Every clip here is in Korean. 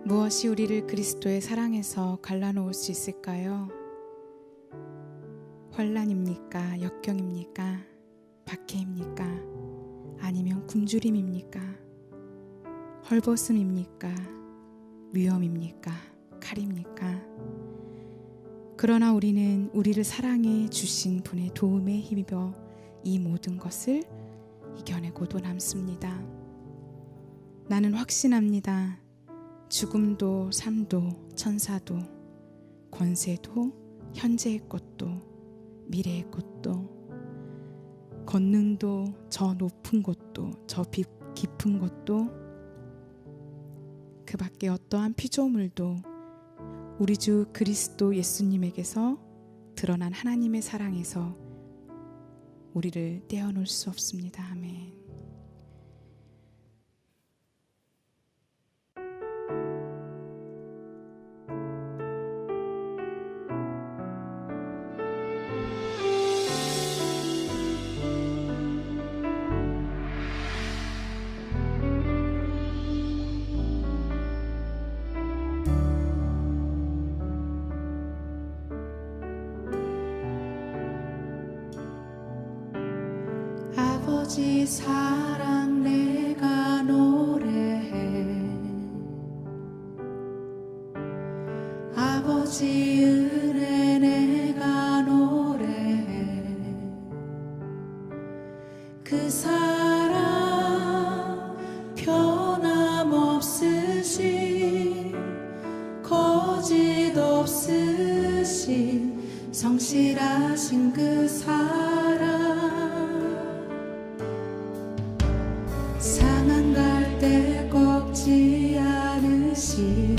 무엇이 우리를 그리스도의 사랑에서 갈라놓을 수 있을까요? 환난입니까? 역경입니까? 박해입니까? 아니면 굶주림입니까? 헐벗음입니까? 위험입니까? 칼입니까? 그러나 우리는 우리를 사랑해 주신 분의 도움에 힘입어 이 모든 것을 이겨내고도 남습니다. 나는 확신합니다. 죽음도 삶도 천사도 권세도 현재의 것도 미래의 것도 권능도 저 높은 곳도 저 깊은 곳도 그 밖에 어떠한 피조물도 우리 주 그리스도 예수님에게서 드러난 하나님의 사랑에서 우리를 떼어놓을 수 없습니다. 아멘. 아버지 사랑 내가 노래해 아버지 은혜 내가 노래해 그 사랑 변함없으신 거짓 없으신 성실하신 그 사랑 상한 갈대 꺾지 않으시는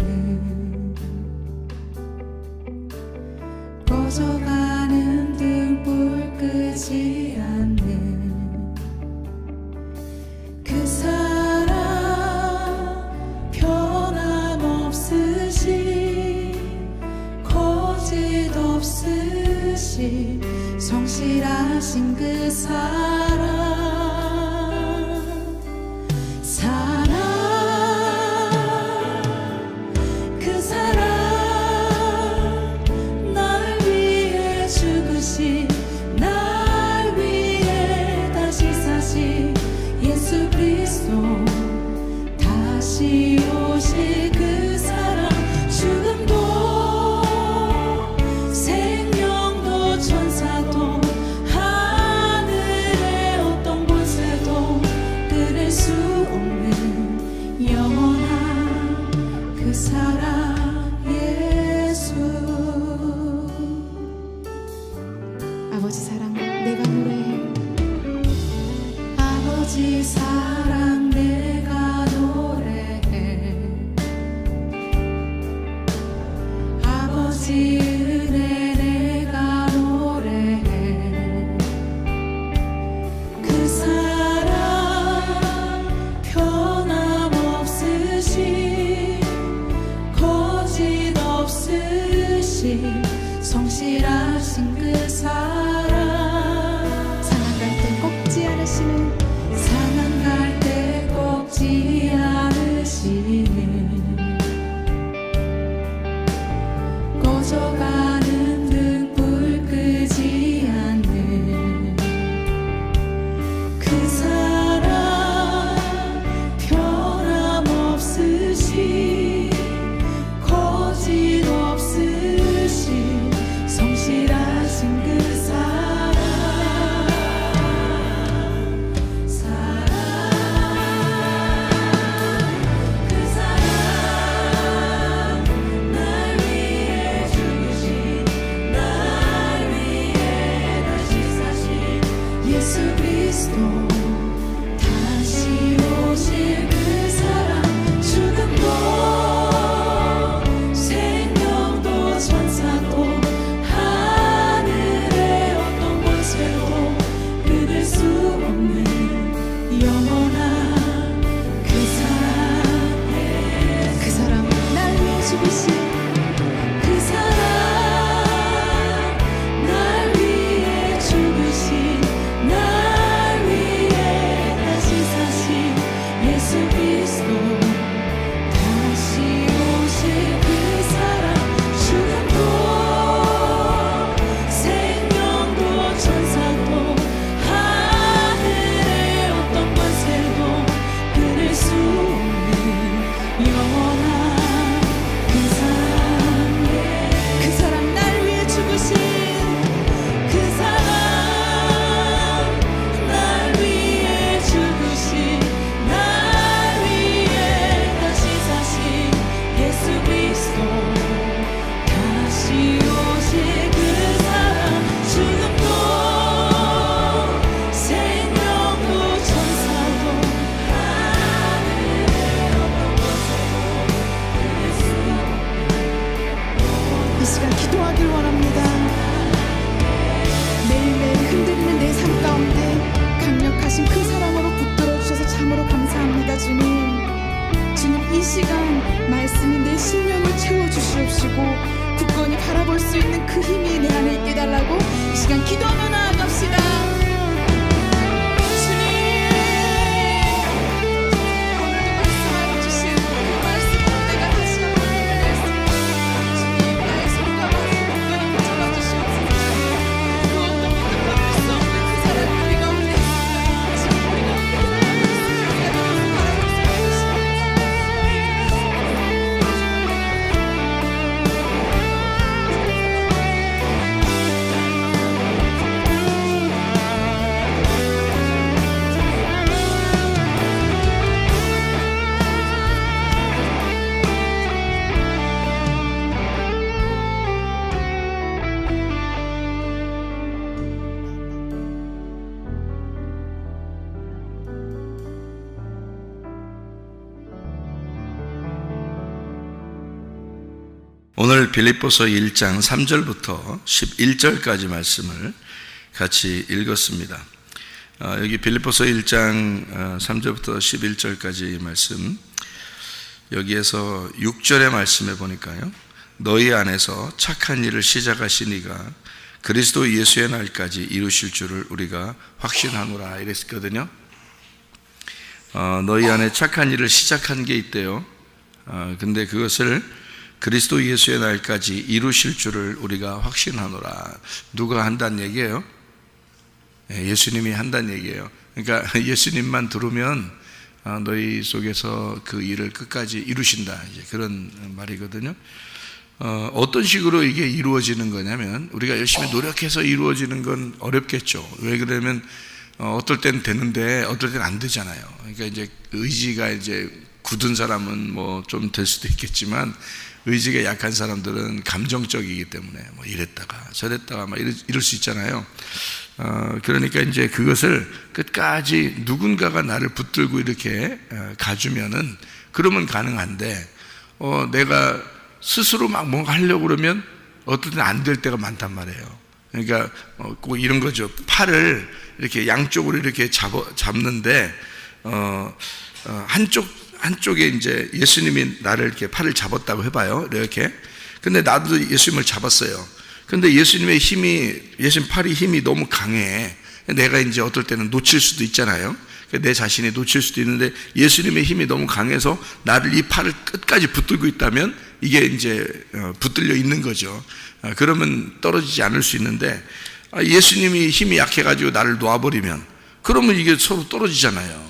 이 시간 말씀이 내 심령을 채워주시옵시고 굳건히 바라볼 수 있는 그 힘이 내 안에 있게 해달라고 이 시간 기도하며 나아갑시다. 주님, 오늘도 말씀하여 주신 그 말씀으로 내가 다시 한번 기도하겠습니다. 주님, 나의 손과 발을 굳건히 붙잡아 주시옵소서. 그 어떤 것도 바꿀 수 없는 그 사랑 우리 가운데 있습니다. 지금 우리 가운데 오늘 빌립보서 1장 3절부터 11절까지 말씀을 같이 읽었습니다. 여기 빌립보서 1장 3절부터 11절까지 말씀, 여기에서 6절의 말씀에 보니까요, 너희 안에서 착한 일을 시작하신 이가 그리스도 예수의 날까지 이루실 줄을 우리가 확신하노라 이랬거든요. 너희 안에 착한 일을 시작한 게 있대요. 근데 그것을 그리스도 예수의 날까지 이루실 줄을 우리가 확신하노라. 누가 한다는 얘기예요? 예수님이 한다는 얘기예요. 그러니까 예수님만 들으면 너희 속에서 그 일을 끝까지 이루신다, 이제 그런 말이거든요. 어떤 식으로 이게 이루어지는 거냐면, 우리가 열심히 노력해서 이루어지는 건 어렵겠죠. 왜 그러면 어떨 땐 되는데 어떨 땐 안 되잖아요. 그러니까 이제 의지가 이제 굳은 사람은 뭐 좀 될 수도 있겠지만, 의지가 약한 사람들은 감정적이기 때문에 뭐 이랬다가 저랬다가 막 이럴 수 있잖아요. 그러니까 이제 그것을 끝까지 누군가가 나를 붙들고 이렇게 가주면은, 그러면 가능한데, 내가 스스로 막 뭔가 하려고 그러면 어떨 때는 안 될 때가 많단 말이에요. 그러니까 꼭 이런 거죠. 팔을 이렇게 양쪽으로 이렇게 잡는데 한쪽에 이제 예수님이 나를 이렇게 팔을 잡았다고 해봐요. 이렇게. 근데 나도 예수님을 잡았어요. 근데 예수님의 팔이 힘이 너무 강해. 내가 이제 어떨 때는 놓칠 수도 있잖아요. 내 자신이 놓칠 수도 있는데, 예수님의 힘이 너무 강해서 나를 이 팔을 끝까지 붙들고 있다면 이게 이제 붙들려 있는 거죠. 그러면 떨어지지 않을 수 있는데, 예수님이 힘이 약해가지고 나를 놓아버리면, 그러면 이게 서로 떨어지잖아요.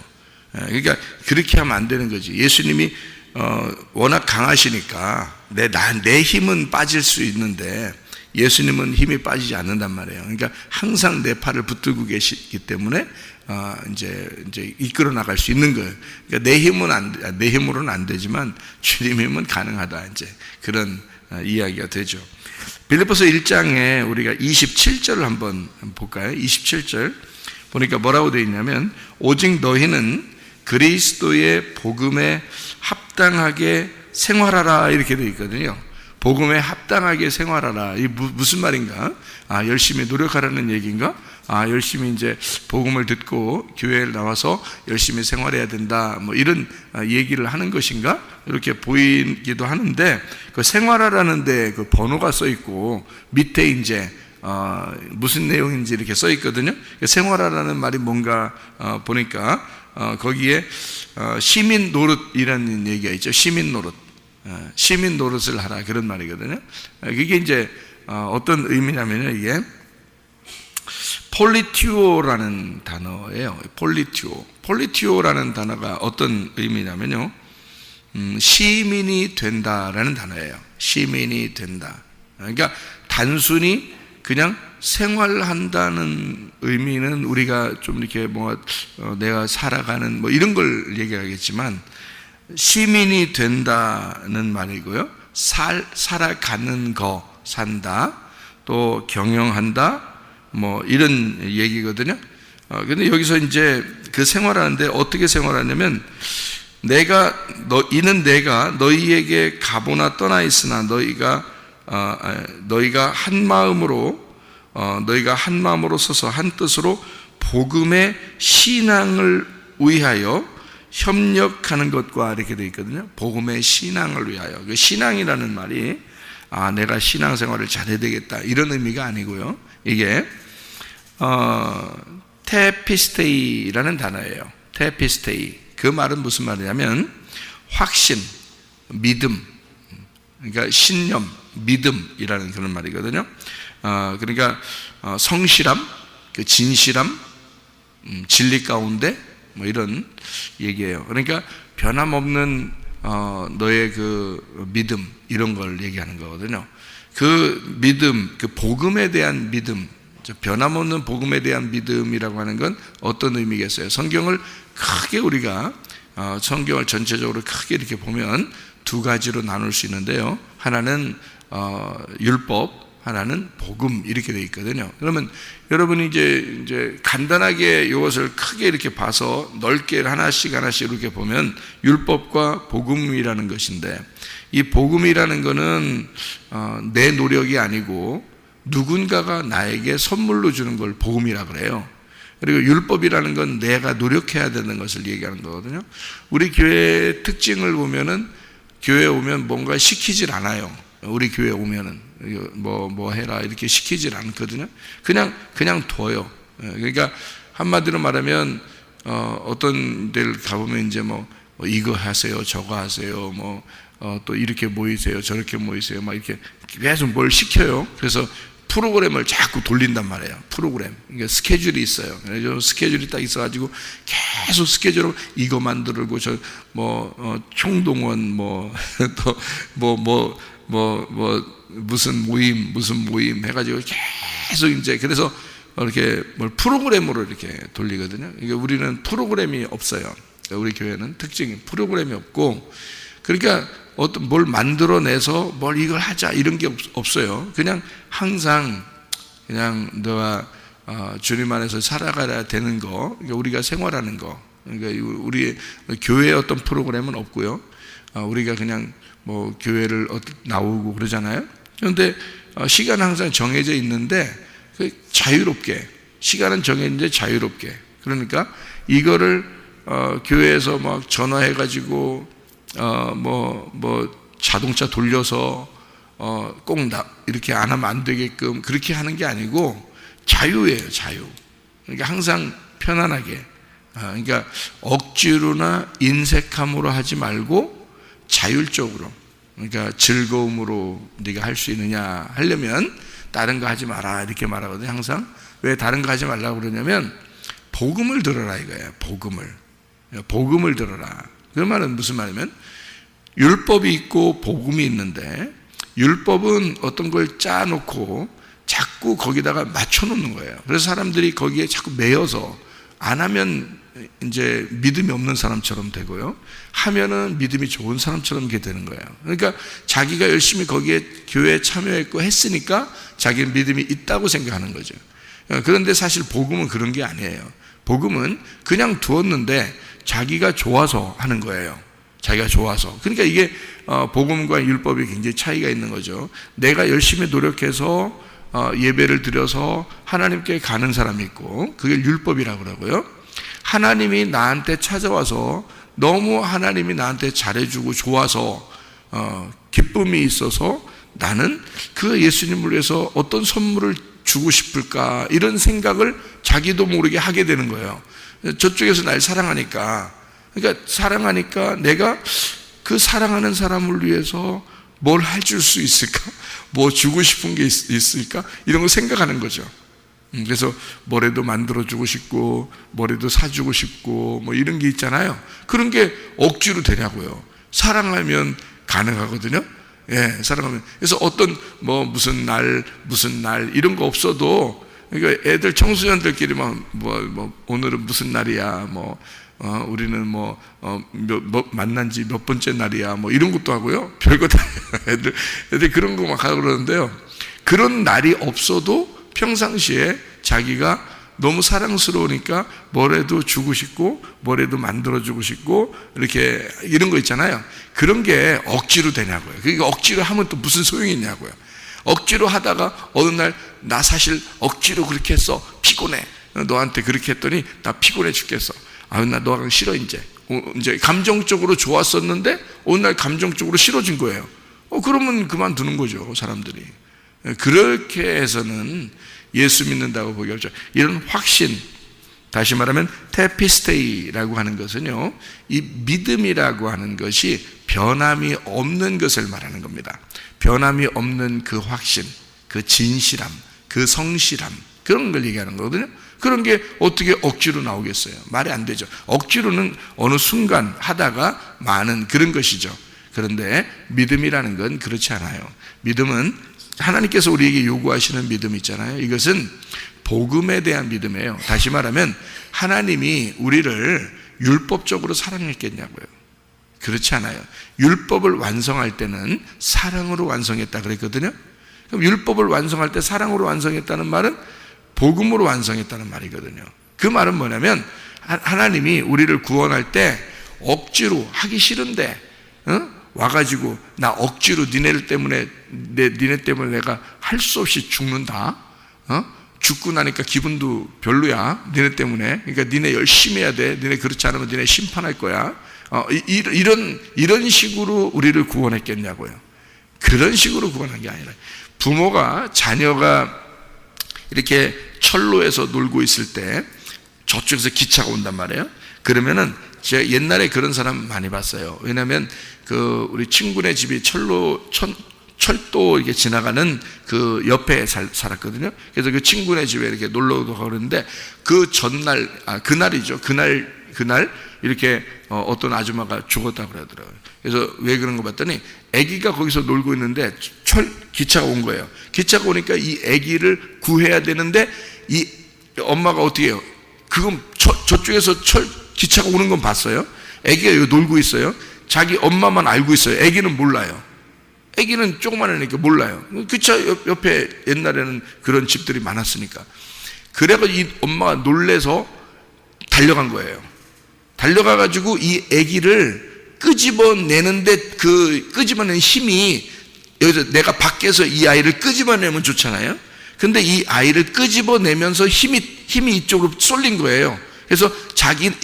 그러니까 그렇게 하면 안 되는 거지. 예수님이 워낙 강하시니까 내 힘은 빠질 수 있는데 예수님은 힘이 빠지지 않는단 말이에요. 그러니까 항상 내 팔을 붙들고 계시기 때문에 이제 이끌어 나갈 수 있는 거예요. 그러니까 내 힘으로는 안 되지만 주님 힘은 가능하다, 이제 그런 이야기가 되죠. 빌립보서 1장에 우리가 27절을 한번 볼까요? 27절 보니까 뭐라고 되어 있냐면, 오직 너희는 그리스도의 복음에 합당하게 생활하라, 이렇게 되어 있거든요. 복음에 합당하게 생활하라. 이게 무슨 말인가? 열심히 노력하라는 얘기인가? 열심히 이제 복음을 듣고 교회에 나와서 열심히 생활해야 된다, 뭐 이런 얘기를 하는 것인가? 이렇게 보이기도 하는데, 그 생활하라는데 그 번호가 써 있고 밑에 이제 무슨 내용인지 이렇게 써 있거든요. 생활하라는 말이 뭔가 보니까 거기에 시민 노릇이라는 얘기가 있죠. 시민 노릇, 시민 노릇을 하라, 그런 말이거든요. 그게 이제 어떤 의미냐면요, 이게 폴리티오라는 단어예요. 폴리티오라는 단어가 어떤 의미냐면요, 시민이 된다라는 단어예요. 시민이 된다. 그러니까 단순히 그냥 생활한다는 의미는 우리가 좀 이렇게 내가 살아가는 뭐 이런 걸 얘기하겠지만, 시민이 된다는 말이고요, 살아가는 거, 산다, 또 경영한다, 뭐 이런 얘기거든요. 근데 여기서 이제 그 생활하는데 어떻게 생활하냐면, 이는 내가 너희에게 가보나 떠나 있으나 너희가 한 마음으로 서서 한 뜻으로 복음의 신앙을 위하여 협력하는 것과 이렇게 되어 있거든요. 복음의 신앙을 위하여. 그 신앙이라는 말이 내가 신앙생활을 잘해야 되겠다 이런 의미가 아니고요. 이게 테피스테이라는 단어예요. 테피스테이. 그 말은 무슨 말이냐면 확신, 믿음, 그러니까 신념, 믿음이라는 그런 말이거든요. 그러니까 성실함, 그 진실함, 진리 가운데 뭐 이런 얘기예요. 그러니까 변함없는 너의 그 믿음 이런 걸 얘기하는 거거든요. 그 믿음, 그 복음에 대한 믿음, 변함없는 복음에 대한 믿음이라고 하는 건 어떤 의미겠어요? 성경을 크게 우리가 성경을 전체적으로 크게 이렇게 보면 두 가지로 나눌 수 있는데요. 하나는 율법, 하나는 복음 이렇게 되어 있거든요. 그러면 여러분이 이제 간단하게 이것을 크게 이렇게 봐서 넓게 하나씩 이렇게 보면 율법과 복음이라는 것인데, 이 복음이라는 것은 내 노력이 아니고 누군가가 나에게 선물로 주는 걸 복음이라 그래요. 그리고 율법이라는 건 내가 노력해야 되는 것을 얘기하는 거거든요. 우리 교회의 특징을 보면은 교회에 오면 뭔가 시키질 않아요. 우리 교회에 오면은 뭐 해라 이렇게 시키질 않거든요. 그냥 둬요. 그러니까 한마디로 말하면 어떤 데를 가보면 이제 뭐 이거 하세요, 저거 하세요, 또 이렇게 모이세요, 저렇게 모이세요, 막 이렇게 계속 뭘 시켜요. 그래서 프로그램을 자꾸 돌린단 말이에요. 프로그램. 그러니까 스케줄이 있어요. 그래서 스케줄이 딱 있어가지고 계속 스케줄로 이거 만들고 총동원 무슨 모임 해가지고 계속 이제 그래서 이렇게 프로그램으로 이렇게 돌리거든요. 그러니까 우리는 프로그램이 없어요. 우리 교회는 특징이 프로그램이 없고, 그러니까 뭘 만들어내서 뭘 이걸 하자 이런 게 없어요. 그냥 항상 그냥 너와 주님 안에서 살아가야 되는 거, 그러니까 우리가 생활하는 거, 그러니까 우리 교회의 어떤 프로그램은 없고요. 우리가 그냥 교회를 나오고 그러잖아요. 그런데 시간은 항상 정해져 있는데 자유롭게, 시간은 정해졌는데 자유롭게. 그러니까 이거를 교회에서 막 전화해가지고 자동차 돌려서 꼭 이렇게 안 하면 안 되게끔 그렇게 하는 게 아니고 자유예요, 자유. 그러니까 항상 편안하게, 그러니까 억지로나 인색함으로 하지 말고 자율적으로, 그러니까 즐거움으로 네가 할 수 있느냐 하려면 다른 거 하지 마라 이렇게 말하거든요. 항상. 왜 다른 거 하지 말라고 그러냐면 복음을 들어라 이거예요. 복음을 들어라. 그 말은 무슨 말이냐면 율법이 있고 복음이 있는데, 율법은 어떤 걸 짜놓고 자꾸 거기다가 맞춰놓는 거예요. 그래서 사람들이 거기에 자꾸 매여서 안 하면 이제 믿음이 없는 사람처럼 되고요, 하면은 믿음이 좋은 사람처럼 이렇게 되는 거예요. 그러니까 자기가 열심히 거기에 교회에 참여했고 했으니까 자기는 믿음이 있다고 생각하는 거죠. 그런데 사실 복음은 그런 게 아니에요. 복음은 그냥 두었는데 자기가 좋아서 하는 거예요. 자기가 좋아서. 그러니까 이게 복음과 율법이 굉장히 차이가 있는 거죠. 내가 열심히 노력해서 예배를 드려서 하나님께 가는 사람이 있고, 그게 율법이라고 그러고요. 하나님이 나한테 찾아와서 너무 하나님이 나한테 잘해주고 좋아서 기쁨이 있어서 나는 그 예수님을 위해서 어떤 선물을 주고 싶을까 이런 생각을 자기도 모르게 하게 되는 거예요. 저쪽에서 날 사랑하니까, 그러니까 사랑하니까 내가 그 사랑하는 사람을 위해서 뭘 해줄 수 있을까? 뭐 주고 싶은 게 있을까? 이런 걸 생각하는 거죠. 그래서 뭐라도 만들어주고 싶고 뭐라도 사주고 싶고 뭐 이런 게 있잖아요. 그런 게 억지로 되냐고요. 사랑하면 가능하거든요. 예, 사랑하면. 그래서 어떤 무슨 날 이런 거 없어도, 그러니까 애들 청소년들끼리 오늘은 무슨 날이야, 우리는 만난 지 몇 번째 날이야, 이런 것도 하고요. 별거 다 애들 그런 거 막 하고 그러는데요. 그런 날이 없어도 평상시에 자기가 너무 사랑스러우니까 뭐라도 주고 싶고 뭐라도 만들어주고 싶고 이렇게 이런 거 있잖아요. 그런 게 억지로 되냐고요. 그러니까 억지로 하면 또 무슨 소용이 있냐고요. 억지로 하다가 어느 날 나 사실 억지로 그렇게 했어, 피곤해, 너한테 그렇게 했더니 나 피곤해 죽겠어, 나 너랑 싫어 이제 이제 감정적으로 좋았었는데 어느 날 감정적으로 싫어진 거예요. 그러면 그만두는 거죠, 사람들이. 그렇게 해서는 예수 믿는다고 보기 어렵죠. 이런 확신, 다시 말하면 테피스테이라고 하는 것은요, 이 믿음이라고 하는 것이 변함이 없는 것을 말하는 겁니다. 변함이 없는 그 확신, 그 진실함, 그 성실함, 그런 걸 얘기하는 거거든요. 그런 게 어떻게 억지로 나오겠어요? 말이 안 되죠. 억지로는 어느 순간 하다가 많은 그런 것이죠. 그런데 믿음이라는 건 그렇지 않아요. 믿음은 하나님께서 우리에게 요구하시는 믿음 있잖아요. 이것은 복음에 대한 믿음이에요. 다시 말하면 하나님이 우리를 율법적으로 사랑했겠냐고요. 그렇지 않아요. 율법을 완성할 때는 사랑으로 완성했다 그랬거든요. 그럼 율법을 완성할 때 사랑으로 완성했다는 말은 복음으로 완성했다는 말이거든요. 그 말은 뭐냐면 하나님이 우리를 구원할 때 억지로 하기 싫은데 와가지고 나 억지로 니네 때문에 내가 할 수 없이 죽는다. 죽고 나니까 기분도 별로야. 니네 때문에. 그러니까 니네 열심히 해야 돼. 니네 그렇지 않으면 니네 심판할 거야. 이런 식으로 우리를 구원했겠냐고요. 그런 식으로 구원한 게 아니라, 부모가 자녀가 이렇게 철로에서 놀고 있을 때 저쪽에서 기차가 온단 말이에요. 그러면은 제가 옛날에 그런 사람 많이 봤어요. 왜냐하면 우리 친구네 집이 철도 이렇게 지나가는 그 옆에 살았거든요. 그래서 그 친구네 집에 이렇게 놀러도 가고 그러는데 그 전날, 그날이죠. 그날 이렇게 어떤 아줌마가 죽었다고 그러더라고요. 그래서 왜 그런 거 봤더니 아기가 거기서 놀고 있는데 기차가 온 거예요. 기차가 오니까 이 아기를 구해야 되는데 이 엄마가 어떻게 해요? 그건 저쪽에서 기차가 오는 건 봤어요. 아기가 여기 놀고 있어요. 자기 엄마만 알고 있어요. 아기는 몰라요. 아기는 조그마하니까 몰라요. 기차 옆에 옛날에는 그런 집들이 많았으니까. 그래가지고 이 엄마가 놀래서 달려간 거예요. 달려가가지고 이 아기를 끄집어내는데 그 끄집어내는 힘이, 여기서 내가 밖에서 이 아이를 끄집어내면 좋잖아요. 근데 이 아이를 끄집어내면서 힘이 이쪽으로 쏠린 거예요. 그래서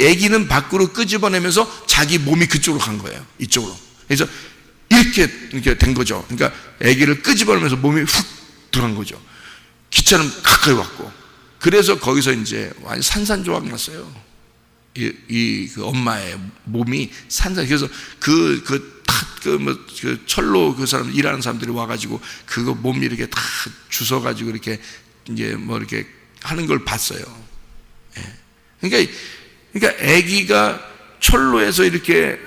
아기는 밖으로 끄집어내면서 자기 몸이 그쪽으로 간 거예요. 이쪽으로. 그래서 이렇게 된 거죠. 그러니까 아기를 끄집어내면서 몸이 훅 들어간 거죠. 기차는 가까이 왔고. 그래서 거기서 이제 완전 산산조각 났어요. 그 엄마의 몸이 그래서 그 철로 그 사람 일하는 사람들이 와가지고 그거 몸이 이렇게 다 주워가지고 이렇게 이제 뭐 이렇게 하는 걸 봤어요. 예. 그러니까 아기가 철로에서 이렇게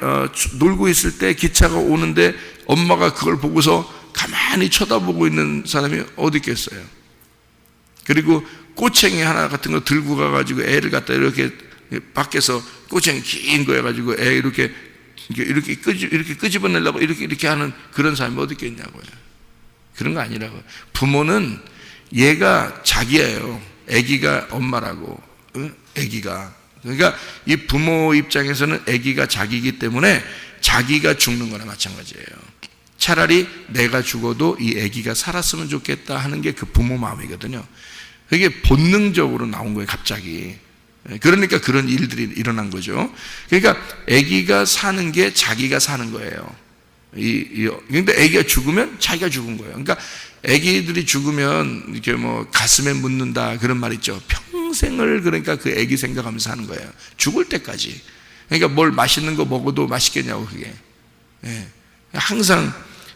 놀고 있을 때 기차가 오는데 엄마가 그걸 보고서 가만히 쳐다보고 있는 사람이 어디 있겠어요. 그리고 꼬챙이 하나 같은 거 들고 가가지고 애를 갖다 이렇게 밖에서 꼬챙이 긴 거 해가지고 애 이렇게 끄집어내려고 이렇게 하는 그런 사람이 어디 있겠냐고요. 그런 거 아니라고요. 부모는 얘가 자기예요. 아기가 엄마라고. 아기가. 그러니까 이 부모 입장에서는 아기가 자기이기 때문에 자기가 죽는 거나 마찬가지예요. 차라리 내가 죽어도 이 아기가 살았으면 좋겠다 하는 게 그 부모 마음이거든요. 그게 본능적으로 나온 거예요, 갑자기. 그러니까 그런 일들이 일어난 거죠. 그러니까 아기가 사는 게 자기가 사는 거예요. 그런데 아기가 죽으면 자기가 죽은 거예요. 그러니까 아기들이 죽으면 이렇게 뭐 가슴에 묻는다 그런 말 있죠. 평생을 그러니까 그 아기 생각하면서 사는 거예요. 죽을 때까지. 그러니까 뭘 맛있는 거 먹어도 맛있겠냐고 그게. 예. 항상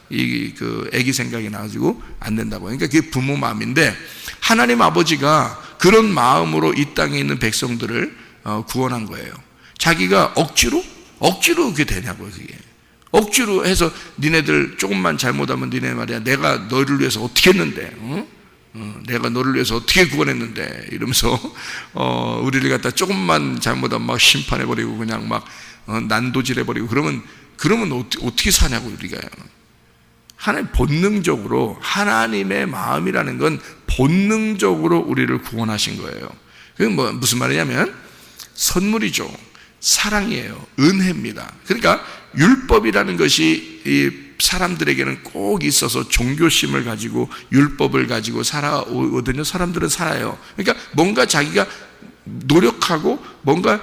그 아기 생각이 나가지고 안 된다고. 그러니까 그게 부모 마음인데 하나님 아버지가 그런 마음으로 이 땅에 있는 백성들을 구원한 거예요. 자기가 억지로 그게 되냐고요, 그게. 억지로 해서 니네들 조금만 잘못하면 니네 말이야 내가 너를 위해서 어떻게 했는데, 내가 너를 위해서 어떻게 구원했는데 이러면서 우리를 갖다 조금만 잘못하면 막 심판해버리고 그냥 막 난도질해버리고 그러면 어떻게 사냐고 우리가. 하나님 본능적으로 하나님의 마음이라는 건 본능적으로 우리를 구원하신 거예요. 그게 무슨 말이냐면 선물이죠. 사랑이에요. 은혜입니다. 그러니까 율법이라는 것이 이 사람들에게는 꼭 있어서 종교심을 가지고 율법을 가지고 살아오거든요. 사람들은 살아요. 그러니까 뭔가 자기가 노력하고 뭔가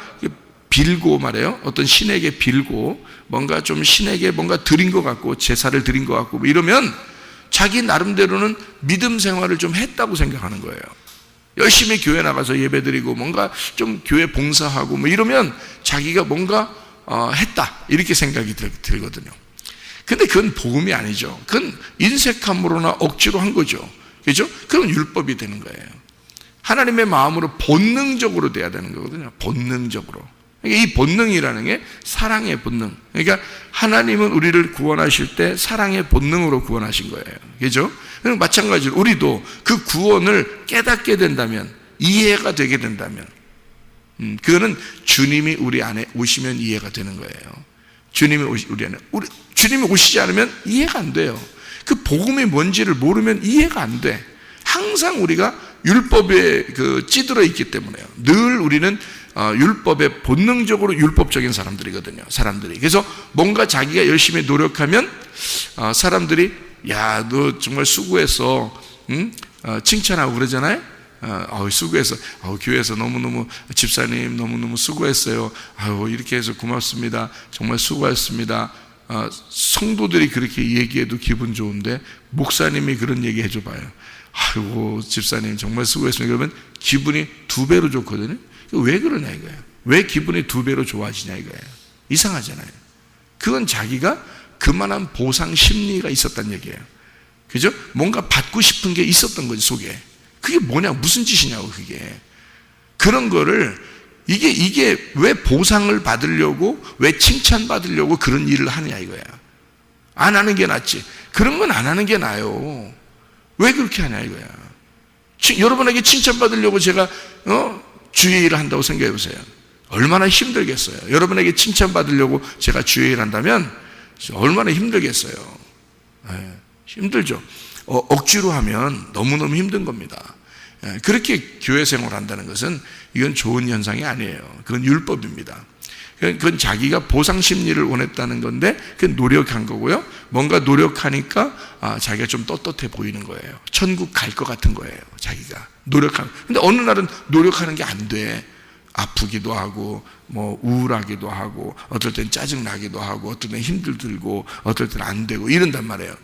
빌고 말해요. 어떤 신에게 빌고 뭔가 좀 신에게 뭔가 드린 것 같고 제사를 드린 것 같고 뭐 이러면 자기 나름대로는 믿음 생활을 좀 했다고 생각하는 거예요. 열심히 교회 나가서 예배드리고 뭔가 좀 교회 봉사하고 뭐 이러면 자기가 뭔가 했다 이렇게 생각이 들거든요. 근데 그건 복음이 아니죠. 그건 인색함으로나 억지로 한 거죠. 그죠? 그럼 율법이 되는 거예요. 하나님의 마음으로 본능적으로 돼야 되는 거거든요. 본능적으로. 이 본능이라는 게 사랑의 본능. 그러니까 하나님은 우리를 구원하실 때 사랑의 본능으로 구원하신 거예요. 그죠? 마찬가지로 우리도 그 구원을 깨닫게 된다면, 이해가 되게 된다면, 그거는 주님이 우리 안에 오시면 이해가 되는 거예요. 주님이 우리 안에, 주님이 오시지 않으면 이해가 안 돼요. 그 복음이 뭔지를 모르면 이해가 안 돼. 항상 우리가 율법에 찌들어 있기 때문에요. 늘 우리는 율법에 본능적으로 율법적인 사람들이거든요. 사람들이. 그래서 뭔가 자기가 열심히 노력하면 사람들이 야, 너 정말 수고했어. 응? 칭찬하고 그러잖아요. 수고해서 교회에서 너무너무 집사님 너무너무 수고했어요. 이렇게 해서 고맙습니다. 정말 수고하셨습니다. 성도들이 그렇게 얘기해도 기분 좋은데 목사님이 그런 얘기 해줘 봐요. 아이고 집사님 정말 수고했습니다. 그러면 기분이 2배로 좋거든요. 왜 그러냐 이거예요. 왜 기분이 2배로 좋아지냐 이거예요. 이상하잖아요. 그건 자기가 그만한 보상 심리가 있었단 얘기예요. 그죠? 뭔가 받고 싶은 게 있었던 거지 속에. 그게 뭐냐, 무슨 짓이냐고 그게. 그런 거를 이게 왜 보상을 받으려고, 왜 칭찬받으려고 그런 일을 하느냐 이거야. 안 하는 게 낫지. 그런 건 안 하는 게 나아요. 왜 그렇게 하냐 이거야. 여러분에게 칭찬받으려고 제가 주의 일을 한다고 생각해 보세요. 얼마나 힘들겠어요. 여러분에게 칭찬받으려고 제가 주의 일을 한다면 얼마나 힘들겠어요. 힘들죠. 억지로 하면 너무너무 힘든 겁니다. 그렇게 교회 생활을 한다는 것은 이건 좋은 현상이 아니에요. 그건 율법입니다. 그건 자기가 보상 심리를 원했다는 건데 그건 노력한 거고요. 뭔가 노력하니까 자기가 좀 떳떳해 보이는 거예요. 천국 갈 것 같은 거예요. 자기가 노력하는. 근데 어느 날은 노력하는 게 안 돼. 아프기도 하고 뭐 우울하기도 하고 어떨 땐 짜증나기도 하고 어떨 땐 힘들고 어떨 땐 안 되고 이런단 말이에요.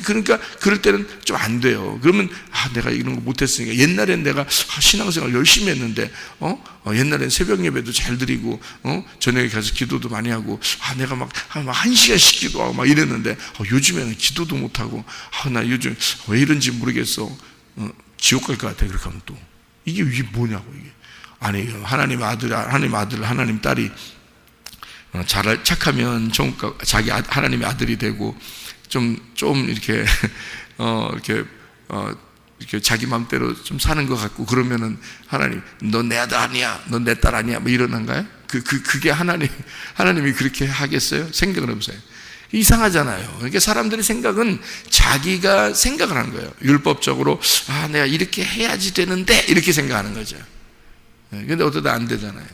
그러니까 그럴 때는 좀 안 돼요. 그러면 내가 이런 거 못했으니까 옛날엔 내가 신앙생활 열심히 했는데 옛날엔 새벽 예배도 잘 드리고 저녁에 가서 기도도 많이 하고 내가 막 1시간씩 기도하고 막 이랬는데 요즘에는 기도도 못하고 나 요즘 왜 이런지 모르겠어. 지옥 갈 것 같아. 그렇게 하면 또 이게 뭐냐고 이게. 아니 하나님 아들 하나님 딸이 착하면 자기 하나님의 아들이 되고 좀 이렇게 이렇게 자기 마음대로 좀 사는 것 같고 그러면은 하나님 너 내 아들 아니야, 너 내 딸 아니야 뭐 이러는가요? 그게 하나님이 그렇게 하겠어요? 생각을 해보세요. 이상하잖아요. 그러니까 사람들의 생각은 자기가 생각을 하는 거예요. 율법적으로 내가 이렇게 해야지 되는데 이렇게 생각하는 거죠. 근데 어쩌다 안 되잖아요.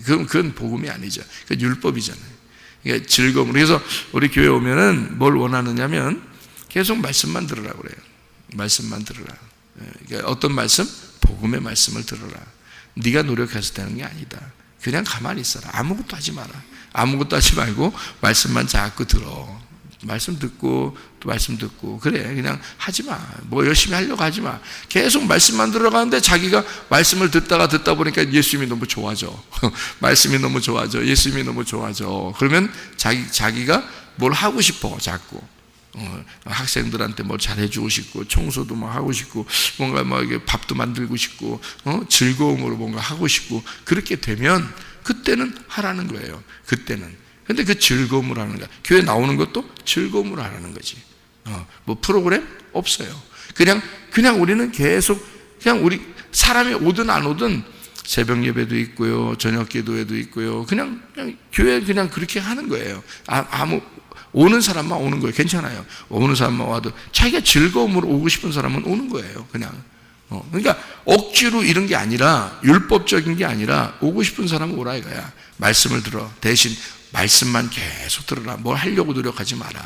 그건 복음이 아니죠. 그건 율법이잖아요. 그러니까 즐거움. 그래서 우리 교회 오면은 뭘 원하느냐면 계속 말씀만 들으라고 그래요. 말씀만 들으라. 그러니까 어떤 말씀? 복음의 말씀을 들으라. 네가 노력해서 되는 게 아니다. 그냥 가만히 있어라. 아무것도 하지 마라. 아무것도 하지 말고 말씀만 자꾸 들어. 말씀 듣고 또 말씀 듣고 그래 그냥 하지 마. 뭐 열심히 하려고 하지 마. 계속 말씀만 들어가는데 자기가 말씀을 듣다 보니까 예수님이 너무 좋아져. 말씀이 너무 좋아져. 예수님이 너무 좋아져. 그러면 자기가 뭘 하고 싶어 자꾸. 학생들한테 뭐 잘해주고 싶고 청소도 막 하고 싶고 뭔가 막 밥도 만들고 싶고 즐거움으로 뭔가 하고 싶고 그렇게 되면 그때는 하라는 거예요. 그때는. 근데 그 즐거움으로 하는 거야. 교회 나오는 것도 즐거움으로 하라는 거지. 뭐 프로그램 없어요. 그냥 우리는 계속 그냥 우리 사람이 오든 안 오든 새벽 예배도 있고요, 저녁 기도회도 있고요. 그냥 교회 그냥 그렇게 하는 거예요. 오는 사람만 오는 거예요. 괜찮아요. 오는 사람만 와도 자기가 즐거움으로 오고 싶은 사람은 오는 거예요. 그냥. 그러니까 억지로 이런 게 아니라 율법적인 게 아니라 오고 싶은 사람은 오라 이거야. 말씀을 들어. 대신 말씀만 계속 들어라. 뭘 하려고 노력하지 마라.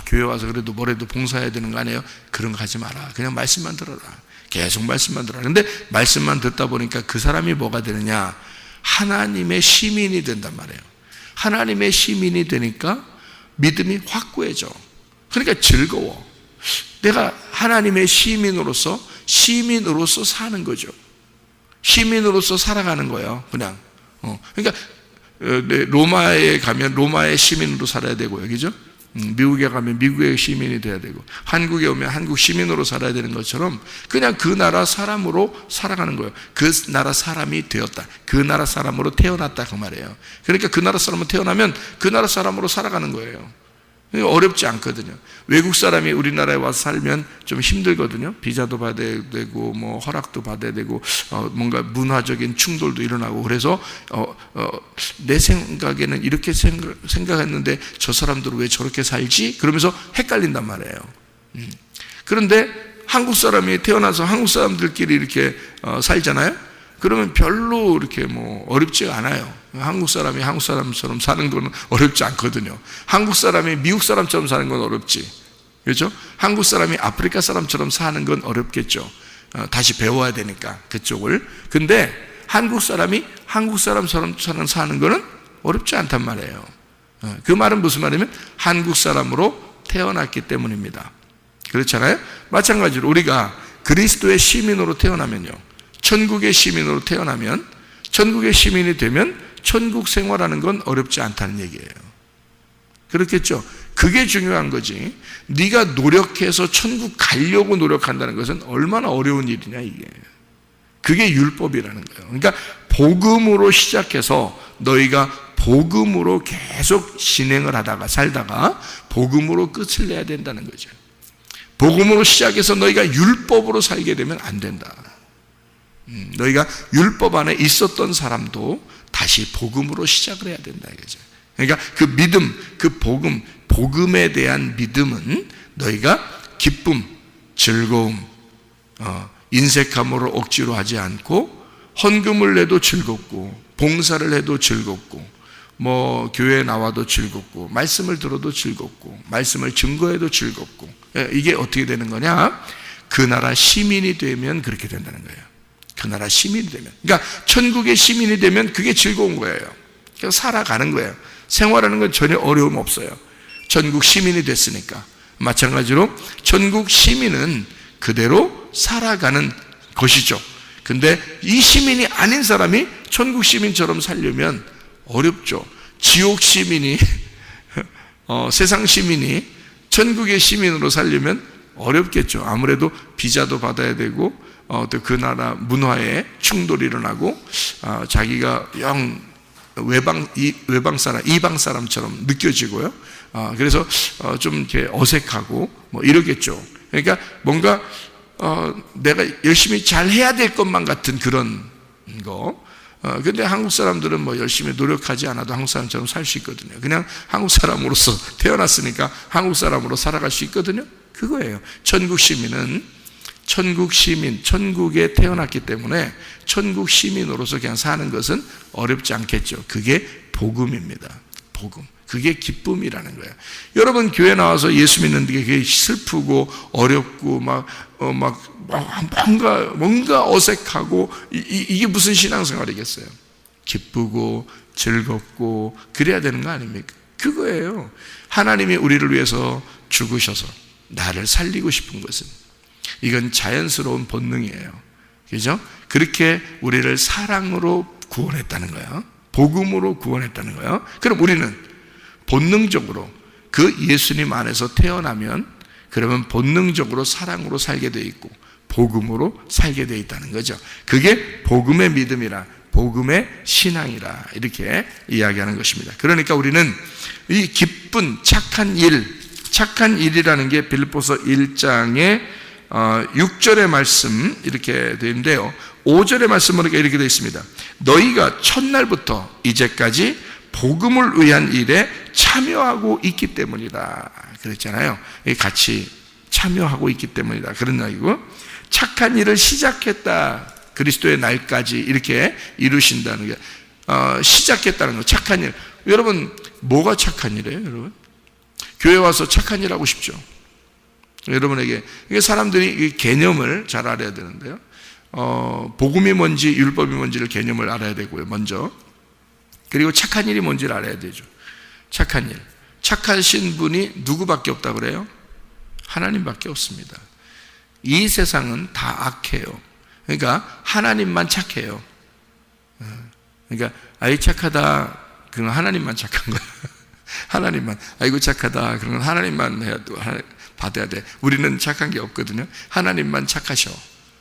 교회 와서 그래도 뭐래도 봉사해야 되는 거 아니에요? 그런 거 하지 마라. 그냥 말씀만 들어라. 계속 말씀만 들어라. 근데 말씀만 듣다 보니까 그 사람이 뭐가 되느냐? 하나님의 시민이 된단 말이에요. 하나님의 시민이 되니까 믿음이 확고해져. 그러니까 즐거워. 내가 하나님의 시민으로서 사는 거죠. 시민으로서 살아가는 거예요. 그냥. 그러니까 로마에 가면 로마의 시민으로 살아야 되고요. 그죠? 미국에 가면 미국의 시민이 돼야 되고, 한국에 오면 한국 시민으로 살아야 되는 것처럼 그냥 그 나라 사람으로 살아가는 거예요. 그 나라 사람이 되었다. 그 나라 사람으로 태어났다. 그 말이에요. 그러니까 그 나라 사람으로 태어나면 그 나라 사람으로 살아가는 거예요. 어렵지 않거든요. 외국 사람이 우리나라에 와서 살면 좀 힘들거든요. 비자도 받아야 되고, 뭐 허락도 받아야 되고, 뭔가 문화적인 충돌도 일어나고, 그래서 내 생각에는 이렇게 생각했는데 저 사람들은 왜 저렇게 살지? 그러면서 헷갈린단 말이에요. 그런데 한국 사람이 태어나서 한국 사람들끼리 이렇게 살잖아요. 그러면 별로 이렇게 뭐 어렵지가 않아요. 한국 사람이 한국 사람처럼 사는 건 어렵지 않거든요. 한국 사람이 미국 사람처럼 사는 건 어렵지. 그렇죠? 한국 사람이 아프리카 사람처럼 사는 건 어렵겠죠. 다시 배워야 되니까 그쪽을. 근데 한국 사람이 한국 사람처럼 사는 거는 어렵지 않단 말이에요. 그 말은 무슨 말이냐면 한국 사람으로 태어났기 때문입니다. 그렇잖아요? 마찬가지로 우리가 그리스도의 시민으로 태어나면요, 천국의 시민으로 태어나면, 천국의 시민이 되면 천국 생활하는 건 어렵지 않다는 얘기예요. 그렇겠죠? 그게 중요한 거지. 네가 노력해서 천국 가려고 노력한다는 것은 얼마나 어려운 일이냐 이게. 그게 율법이라는 거예요. 그러니까 복음으로 시작해서 너희가 복음으로 계속 진행을 하다가 살다가 복음으로 끝을 내야 된다는 거죠. 복음으로 시작해서 너희가 율법으로 살게 되면 안 된다. 너희가 율법 안에 있었던 사람도 다시 복음으로 시작을 해야 된다 이거죠. 그러니까 그 믿음, 그 복음에 대한 믿음은 너희가 기쁨, 즐거움, 인색함으로 억지로 하지 않고 헌금을 내도 즐겁고 봉사를 해도 즐겁고 뭐 교회에 나와도 즐겁고 말씀을 들어도 즐겁고 말씀을 증거해도 즐겁고, 이게 어떻게 되는 거냐? 그 나라 시민이 되면 그렇게 된다는 거예요. 그 나라 시민이 되면, 그러니까 천국의 시민이 되면 그게 즐거운 거예요. 그냥 살아가는 거예요. 생활하는 건 전혀 어려움 없어요. 천국 시민이 됐으니까. 마찬가지로 천국 시민은 그대로 살아가는 것이죠. 근데 이 시민이 아닌 사람이 천국 시민처럼 살려면 어렵죠. 지옥 시민이 세상 시민이 천국의 시민으로 살려면 어렵겠죠. 아무래도 비자도 받아야 되고 또 그 나라 문화에 충돌이 일어나고 자기가 영 외방 사람, 이방 사람처럼 느껴지고요. 그래서 좀 이렇게 어색하고 뭐 이러겠죠. 그러니까 뭔가 내가 열심히 잘 해야 될 것만 같은 그런 거. 근데 한국 사람들은 뭐 열심히 노력하지 않아도 한국 사람처럼 살 수 있거든요. 그냥 한국 사람으로서 태어났으니까 한국 사람으로 살아갈 수 있거든요. 그거예요. 천국 시민은 천국 시민, 천국에 태어났기 때문에 천국 시민으로서 그냥 사는 것은 어렵지 않겠죠. 그게 복음입니다. 복음. 그게 기쁨이라는 거예요. 여러분 교회 나와서 예수 믿는 게 그게 슬프고 어렵고 뭔가 어색하고 이게 무슨 신앙생활이겠어요? 기쁘고 즐겁고 그래야 되는 거 아닙니까? 그거예요. 하나님이 우리를 위해서 죽으셔서 나를 살리고 싶은 것은, 이건 자연스러운 본능이에요. 그죠? 그렇게 우리를 사랑으로 구원했다는 거예요. 복음으로 구원했다는 거예요. 그럼 우리는 본능적으로 그 예수님 안에서 태어나면 그러면 본능적으로 사랑으로 살게 돼 있고 복음으로 살게 돼 있다는 거죠. 그게 복음의 믿음이라, 복음의 신앙이라 이렇게 이야기하는 것입니다. 그러니까 우리는 이 기쁜 착한 일이라는 게 빌립보서 1장의 6절의 말씀 이렇게 되어 있는데요. 5절의 말씀은 이렇게 되어 있습니다. 너희가 첫날부터 이제까지 복음을 위한 일에 참여하고 있기 때문이다. 그랬잖아요. 같이 참여하고 있기 때문이다. 그런 이야기고, 착한 일을 시작했다. 그리스도의 날까지 이렇게 이루신다는 게, 시작했다는 거, 착한 일. 여러분, 뭐가 착한 일이에요, 여러분? 교회 와서 착한 일 하고 싶죠? 여러분에게, 이게 사람들이 이 개념을 잘 알아야 되는데요. 복음이 뭔지 율법이 뭔지를 개념을 알아야 되고요, 먼저. 그리고 착한 일이 뭔지를 알아야 되죠. 착한 일. 착하신 분이 누구밖에 없다고 그래요? 하나님밖에 없습니다. 이 세상은 다 악해요. 그러니까 하나님만 착해요. 그러니까 아이 착하다, 그건 하나님만 착한 거야. 하나님만. 아이고 착하다, 그런 건 하나님만 해야 또 받아야 돼. 우리는 착한 게 없거든요. 하나님만 착하셔.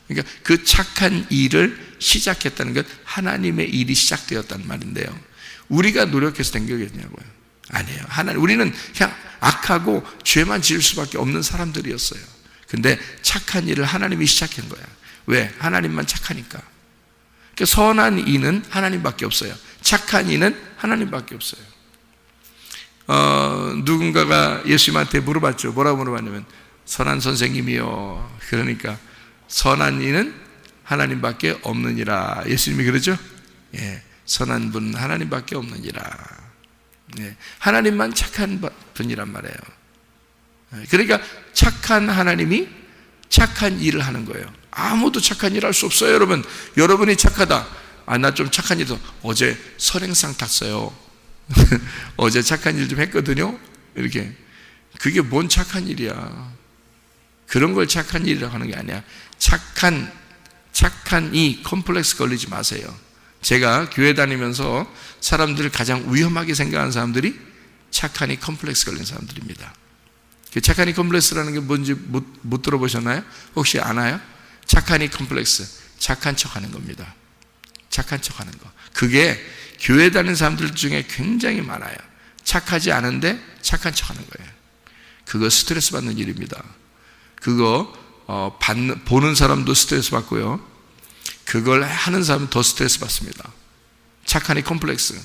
그러니까 그 착한 일을 시작했다는 것, 하나님의 일이 시작되었다는 말인데요. 우리가 노력해서 된 거겠냐고요? 아니에요. 우리는 그냥 악하고 죄만 지을 수밖에 없는 사람들이었어요. 근데 착한 일을 하나님이 시작한 거야. 왜? 하나님만 착하니까. 그러니까 선한 이는 하나님밖에 없어요. 착한 이는 하나님밖에 없어요. 누군가가 예수님한테 물어봤죠. 뭐라고 물어봤냐면, 선한 선생님이요. 그러니까 선한 이는 하나님밖에 없느니라. 예수님이 그러죠? 예, 선한 분은 하나님밖에 없느니라. 예, 하나님만 착한 분이란 말이에요. 그러니까 착한 하나님이 착한 일을 하는 거예요. 아무도 착한 일 할 수 없어요, 여러분. 여러분이 착하다. 아, 나 좀 착한 일도 어제 선행상 탔어요. 어제 착한 일 좀 했거든요. 이렇게. 그게 뭔 착한 일이야. 그런 걸 착한 일이라고 하는 게 아니야. 착한 이 컴플렉스 걸리지 마세요. 제가 교회 다니면서 사람들을 가장 위험하게 생각하는 사람들이 착한 이 컴플렉스 걸린 사람들입니다. 착한 이 컴플렉스라는 게 뭔지 못 들어보셨나요? 혹시 아나요? 착한 이 컴플렉스, 착한 척 하는 겁니다. 착한 척 하는 거. 그게 교회 다니는 사람들 중에 굉장히 많아요. 착하지 않은데 착한 척 하는 거예요. 그거 스트레스 받는 일입니다. 그거 보는 사람도 스트레스 받고요. 그걸 하는 사람은 더 스트레스 받습니다. 착한 이 컴플렉스.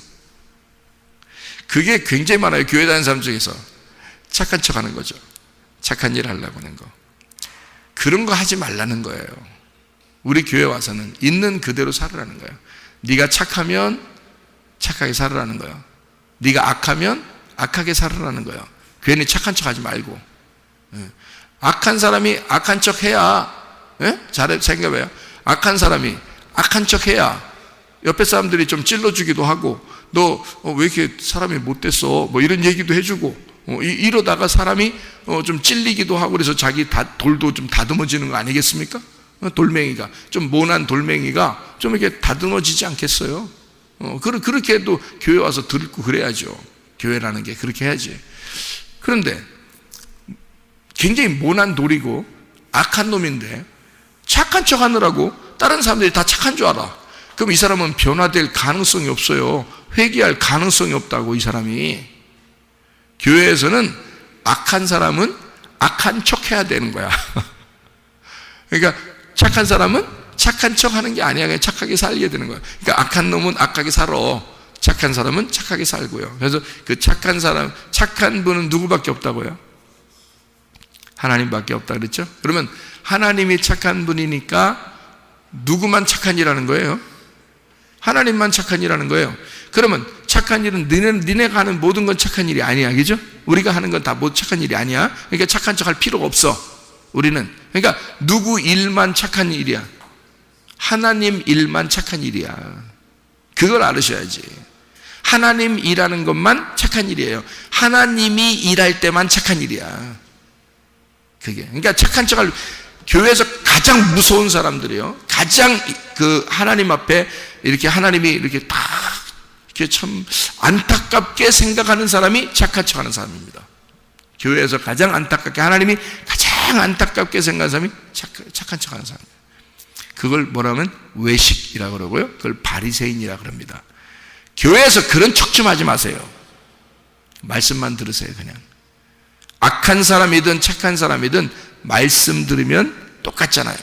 그게 굉장히 많아요. 교회 다니는 사람 중에서. 착한 척 하는 거죠. 착한 일 하려고 하는 거. 그런 거 하지 말라는 거예요. 우리 교회 와서는 있는 그대로 살으라는 거예요. 네가 착하면 착하게 살으라는 거예요. 네가 악하면 악하게 살으라는 거예요. 괜히 착한 척 하지 말고. 악한 사람이 악한 척 해야, 잘 생각해봐요. 악한 사람이 악한 척 해야 옆에 사람들이 좀 찔러주기도 하고, 너 왜 이렇게 사람이 못됐어? 뭐 이런 얘기도 해주고, 이러다가 사람이 좀 찔리기도 하고, 그래서 자기 돌도 좀 다듬어지는 거 아니겠습니까? 돌멩이가, 좀 모난 돌멩이가 좀 이렇게 다듬어지지 않겠어요? 그렇게 또 교회 와서 듣고 그래야죠. 교회라는 게 그렇게 해야지. 그런데 굉장히 모난 돌이고 악한 놈인데 착한 척 하느라고 다른 사람들이 다 착한 줄 알아. 그럼 이 사람은 변화될 가능성이 없어요. 회개할 가능성이 없다고, 이 사람이. 교회에서는 악한 사람은 악한 척 해야 되는 거야. 그러니까 착한 사람은 착한 척 하는 게 아니야. 그냥 착하게 살게 되는 거야. 그러니까 악한 놈은 악하게 살아. 착한 사람은 착하게 살고요. 그래서 그 착한 사람, 착한 분은 누구밖에 없다고요? 하나님밖에 없다 그랬죠? 그러면 하나님이 착한 분이니까 누구만 착한 일하는 거예요? 하나님만 착한 일하는 거예요. 그러면 착한 일은 니네가 하는 모든 건 착한 일이 아니야, 그죠? 우리가 하는 건 다 뭐 착한 일이 아니야. 그러니까 착한 척 할 필요가 없어, 우리는. 그러니까 누구 일만 착한 일이야? 하나님 일만 착한 일이야. 그걸 알으셔야지. 하나님 일하는 것만 착한 일이에요. 하나님이 일할 때만 착한 일이야. 그게. 그러니까 착한 척할, 교회에서 가장 무서운 사람들이요. 가장 그 하나님 앞에 이렇게 하나님이 이렇게 다 이렇게 참 안타깝게 생각하는 사람이 착한 척 하는 사람입니다. 교회에서 가장 안타깝게, 하나님이 가장 안타깝게 생각하는 사람이 착한 척 하는 사람입니다. 그걸 뭐라면 외식이라고 그러고요. 그걸 바리새인이라고 그럽니다. 교회에서 그런 척 좀 하지 마세요. 말씀만 들으세요, 그냥. 악한 사람이든 착한 사람이든 말씀 들으면 똑같잖아요.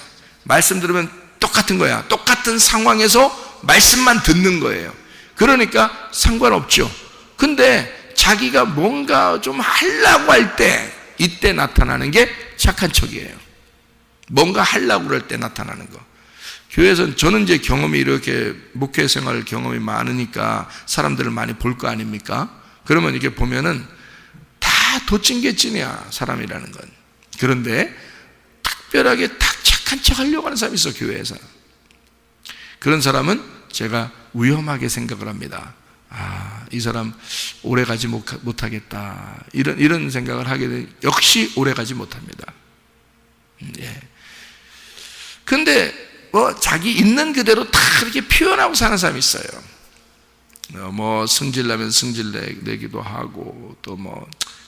말씀 들으면 똑같은 거야. 똑같은 상황에서 말씀만 듣는 거예요. 그러니까 상관없죠. 근데 자기가 뭔가 좀 하려고 할 때, 이때 나타나는 게 착한 척이에요. 뭔가 하려고 그럴 때 나타나는 거. 교회에서는, 저는 이제 경험이 이렇게 목회 생활 경험이 많으니까 사람들을 많이 볼 거 아닙니까? 그러면 이렇게 보면은 다 도찐개찐이야, 사람이라는 건. 그런데 특별하게 딱 착한 척 하려고 하는 사람이 있어, 교회에서. 그런 사람은 제가 위험하게 생각을 합니다. 이 사람 오래 가지 못하겠다. 이런 생각을 하게 되면 역시 오래 가지 못합니다. 예. 근데 자기 있는 그대로 다 이렇게 표현하고 사는 사람이 있어요. 승질나면 승질내기도 하고, 또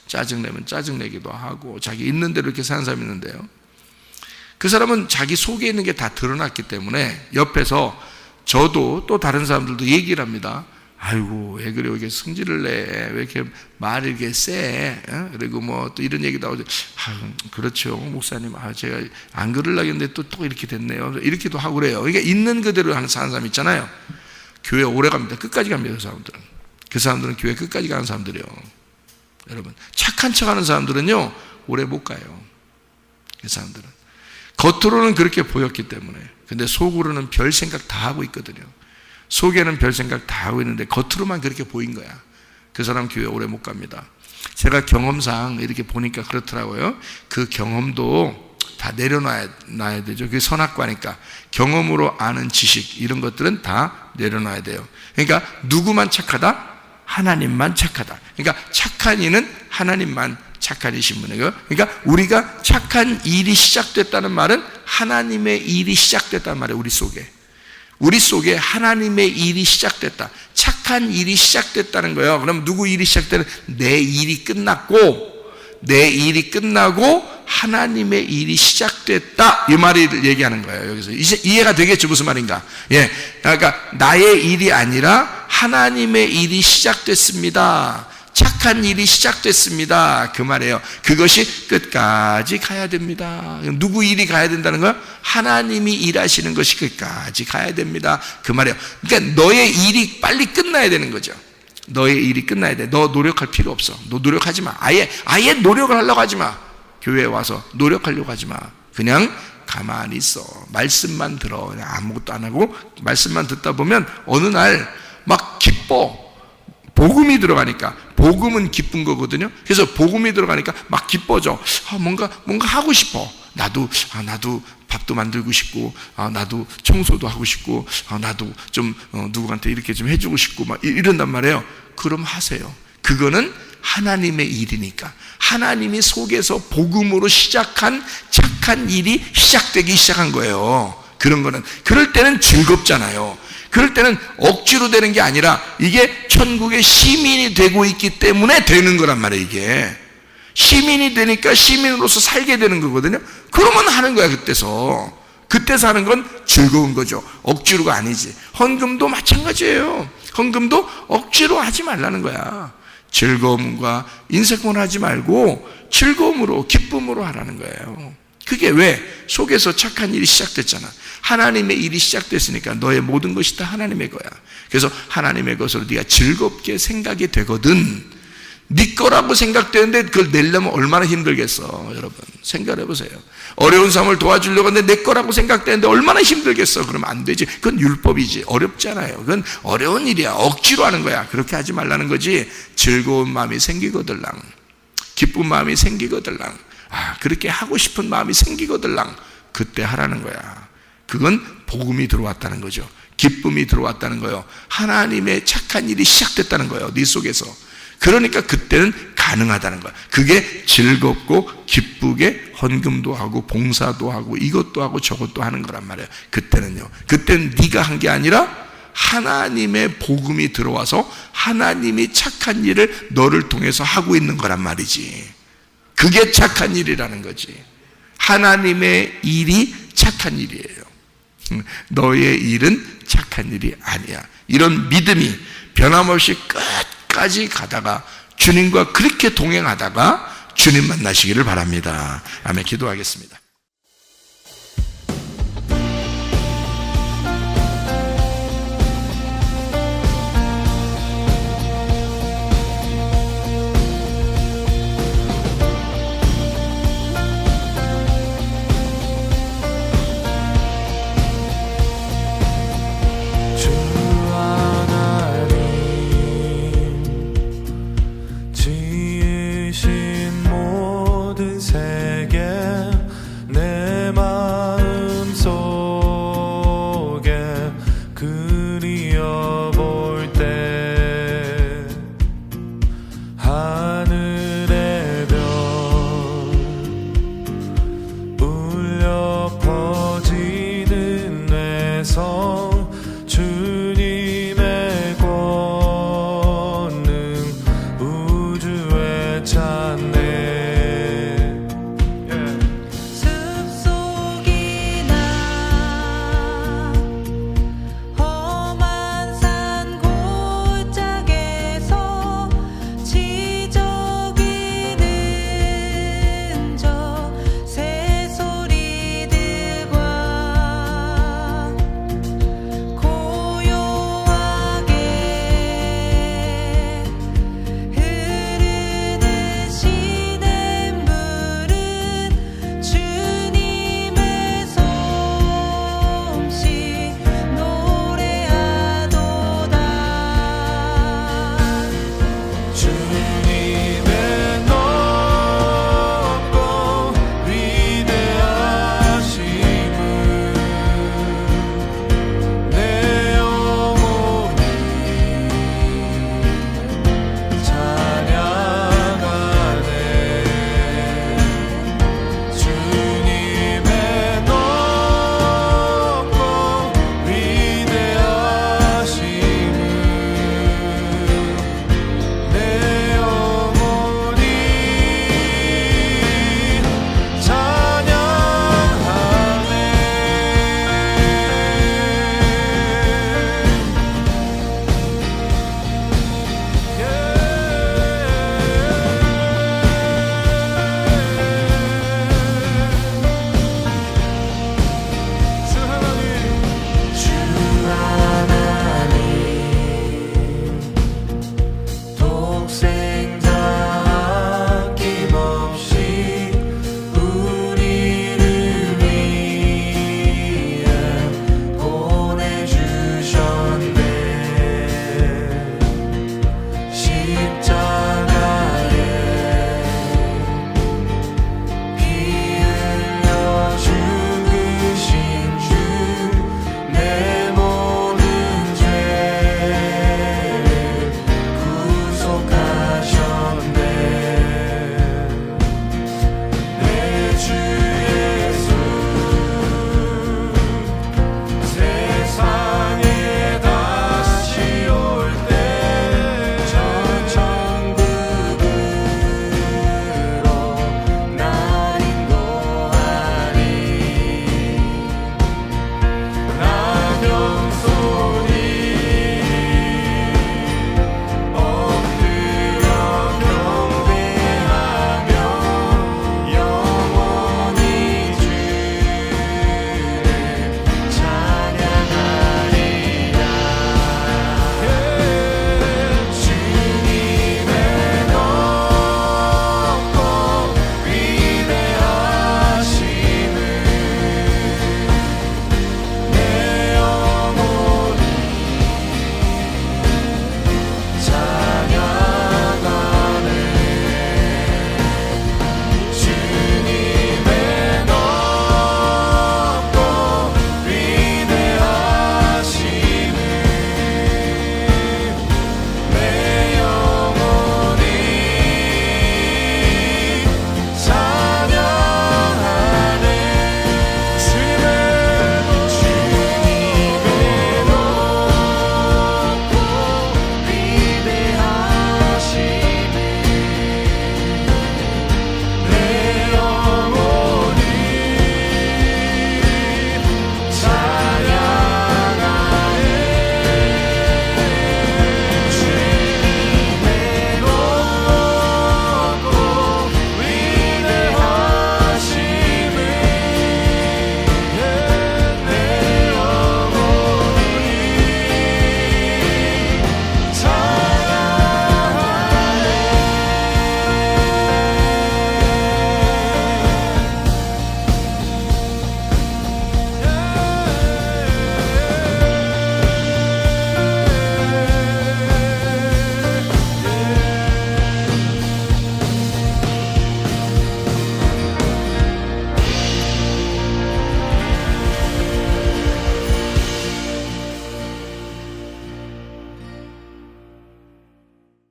짜증내면 짜증내기도 하고, 자기 있는 대로 이렇게 사는 사람이 있는데요. 그 사람은 자기 속에 있는 게 다 드러났기 때문에 옆에서 저도 또 다른 사람들도 얘기를 합니다. 아이고, 왜 그래, 왜 이렇게 승질을 내? 왜 이렇게 말이 이렇게 세? 그리고 또 이런 얘기도 하고, 그렇죠, 목사님. 제가 안 그러려고 했는데 또 이렇게 됐네요. 이렇게도 하고 그래요. 그러니까 있는 그대로 사는 사람 있잖아요. 교회 오래 갑니다. 끝까지 갑니다. 그 사람들은 교회 끝까지 가는 사람들이에요. 여러분, 착한 척 하는 사람들은요, 오래 못 가요. 그 사람들은. 겉으로는 그렇게 보였기 때문에. 근데 속으로는 별 생각 다 하고 있거든요. 속에는 별 생각 다 하고 있는데 겉으로만 그렇게 보인 거야. 그 사람 교회 오래 못 갑니다. 제가 경험상 이렇게 보니까 그렇더라고요. 그 경험도 다 내려놔야 되죠. 그게 선악과니까. 경험으로 아는 지식, 이런 것들은 다 내려놔야 돼요. 그러니까 누구만 착하다? 하나님만 착하다. 그러니까 착한 이는 하나님만 착한 이신 분이에요. 그러니까 우리가 착한 일이 시작됐다는 말은 하나님의 일이 시작됐다는 말이에요. 우리 속에 하나님의 일이 시작됐다. 착한 일이 시작됐다는 거예요. 그럼 누구 일이 시작되는? 내 일이 끝나고 하나님의 일이 시작됐다. 이 말을 얘기하는 거예요. 여기서 이제 이해가 되겠죠? 무슨 말인가? 예. 그러니까 나의 일이 아니라 하나님의 일이 시작됐습니다. 착한 일이 시작됐습니다. 그 말이에요. 그것이 끝까지 가야 됩니다. 누구 일이 가야 된다는 거야? 하나님이 일하시는 것이 끝까지 가야 됩니다. 그 말이에요. 그러니까 너의 일이 빨리 끝나야 되는 거죠. 너의 일이 끝나야 돼. 너 노력할 필요 없어. 너 노력하지 마. 아예 노력을 하려고 하지 마. 교회에 와서 노력하려고 하지 마. 그냥 가만히 있어. 말씀만 들어. 그냥 아무것도 안 하고 말씀만 듣다 보면 어느 날 막 기뻐. 복음이 들어가니까. 복음은 기쁜 거거든요. 그래서 복음이 들어가니까 막 기뻐져. 뭔가 하고 싶어. 나도 밥도 만들고 싶고, 나도 청소도 하고 싶고, 나도 좀 누구한테 이렇게 좀 해주고 싶고, 막 이런단 말이에요. 그럼 하세요. 그거는 하나님의 일이니까. 하나님이 속에서 복음으로 시작한 착한 일이 시작되기 시작한 거예요. 그런 거는. 그럴 때는 즐겁잖아요. 그럴 때는 억지로 되는 게 아니라 이게 천국의 시민이 되고 있기 때문에 되는 거란 말이에요. 이게 시민이 되니까 시민으로서 살게 되는 거거든요. 그러면 하는 거야. 그때서 하는 건 즐거운 거죠. 억지로가 아니지. 헌금도 마찬가지예요. 헌금도 억지로 하지 말라는 거야. 즐거움과 인색만 하지 말고 즐거움으로, 기쁨으로 하라는 거예요. 그게 왜? 속에서 착한 일이 시작됐잖아. 하나님의 일이 시작됐으니까 너의 모든 것이 다 하나님의 거야. 그래서 하나님의 것으로 네가 즐겁게 생각이 되거든. 네 거라고 생각되는데 그걸 내려면 얼마나 힘들겠어. 여러분 생각해 보세요. 어려운 사람을 도와주려고 하는데 내 거라고 생각되는데 얼마나 힘들겠어. 그러면 안 되지. 그건 율법이지. 어렵잖아요. 그건 어려운 일이야. 억지로 하는 거야. 그렇게 하지 말라는 거지. 즐거운 마음이 생기거들랑, 기쁜 마음이 생기거들랑, 그렇게 하고 싶은 마음이 생기거들랑, 그때 하라는 거야. 그건 복음이 들어왔다는 거죠. 기쁨이 들어왔다는 거예요. 하나님의 착한 일이 시작됐다는 거예요. 네 속에서. 그러니까 그때는 가능하다는 거야. 그게 즐겁고 기쁘게 헌금도 하고 봉사도 하고 이것도 하고 저것도 하는 거란 말이에요. 그때는요. 그때는 네가 한 게 아니라 하나님의 복음이 들어와서 하나님이 착한 일을 너를 통해서 하고 있는 거란 말이지. 그게 착한 일이라는 거지. 하나님의 일이 착한 일이에요. 너의 일은 착한 일이 아니야. 이런 믿음이 변함없이 끝까지 가다가 주님과 그렇게 동행하다가 주님 만나시기를 바랍니다. 아멘. 기도하겠습니다. 지으신